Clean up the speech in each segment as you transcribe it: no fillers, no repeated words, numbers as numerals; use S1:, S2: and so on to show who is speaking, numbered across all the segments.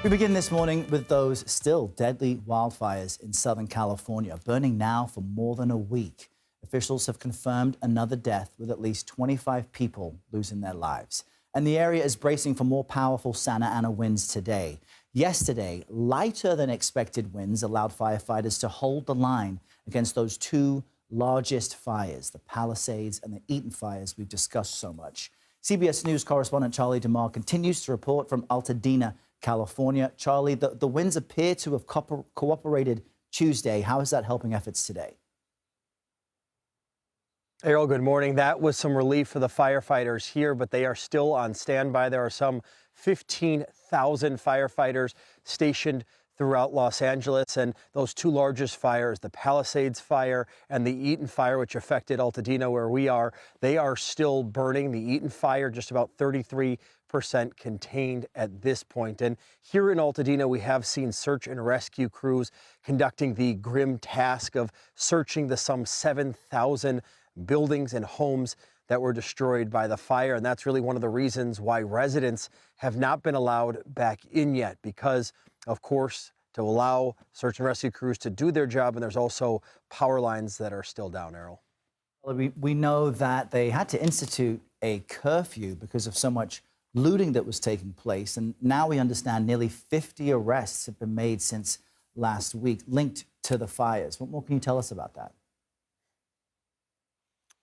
S1: We begin this morning with those still deadly wildfires in Southern California, burning now for more than a week. Officials have confirmed another death, with at least 25 people losing their lives. And the area is bracing for more powerful Santa Ana winds today. Yesterday, lighter than expected winds allowed firefighters to hold the line against those two largest fires, the Palisades and the Eaton fires we've discussed so much. CBS News correspondent Charlie DeMar continues to report from Altadena, California. Charlie, the winds appear to have cooperated Tuesday. How is that helping efforts today?
S2: Errol, good morning. That was some relief for the firefighters here, but they are still on standby. There are some 15,000 firefighters stationed throughout Los Angeles, and those two largest fires, the Palisades fire and the Eaton fire, which affected Altadena where we are, they are still burning. The Eaton fire just about 33% contained at this point. And here in Altadena, we have seen search and rescue crews conducting the grim task of searching the some 7,000 buildings and homes that were destroyed by the fire. And that's really one of the reasons why residents have not been allowed back in yet, because of course, to allow search and rescue crews to do their job, and there's also power lines that are still down, Errol.
S1: We know that they had to institute a curfew because of so much looting that was taking place, and now we understand nearly 50 arrests have been made since last week linked to the fires. What more can you tell us about that?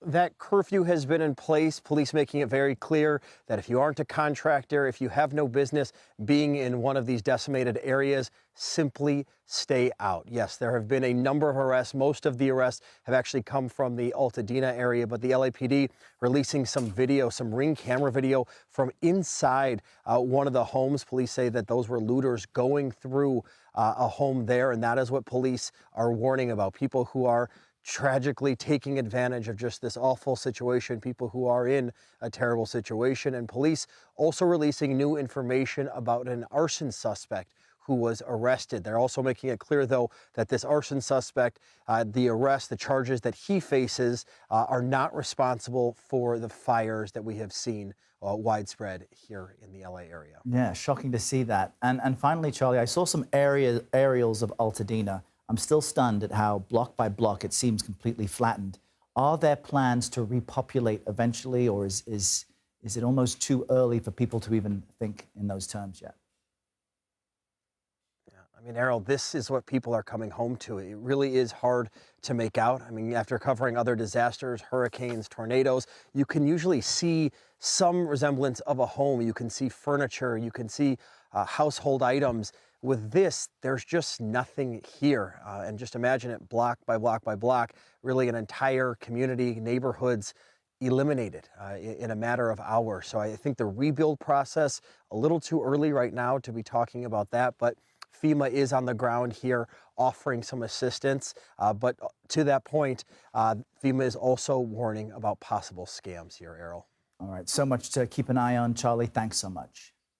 S2: That curfew has been in place, police making it very clear that if you aren't a contractor, if you have no business being in one of these decimated areas, simply stay out. Yes, there have been a number of arrests. Most of the arrests have actually come from the Altadena area, but the LAPD releasing some video, some Ring camera video from inside one of the homes. Police say that those were looters going through a home there, and that is what police are warning about. People who are tragically taking advantage of just this awful situation, people who are in a terrible situation. And police also releasing new information about an arson suspect who was arrested. They're also making it clear, though, that this arson suspect, the charges that he faces are not responsible for the fires that we have seen widespread here in the LA area.
S1: Yeah, shocking to see that. And finally, Charlie, I saw some aerials of Altadena. I'm still stunned at how block by block it seems completely flattened. Are there plans to repopulate eventually, or is it almost too early for people to even think in those terms yet?
S2: Yeah, I mean, Errol, this is what people are coming home to. It really is hard to make out. I mean, after covering other disasters, hurricanes, tornadoes, you can usually see some resemblance of a home. You can see furniture, you can see household items. With this, there's just nothing here. And just imagine it block by block by block, really an entire community, neighborhoods eliminated in a matter of hours. So I think the rebuild process, a little too early right now to be talking about that, but FEMA is on the ground here offering some assistance. But to that point, FEMA is also warning about possible scams here, Errol.
S1: All right, so much to keep an eye on. Charlie, thanks so much.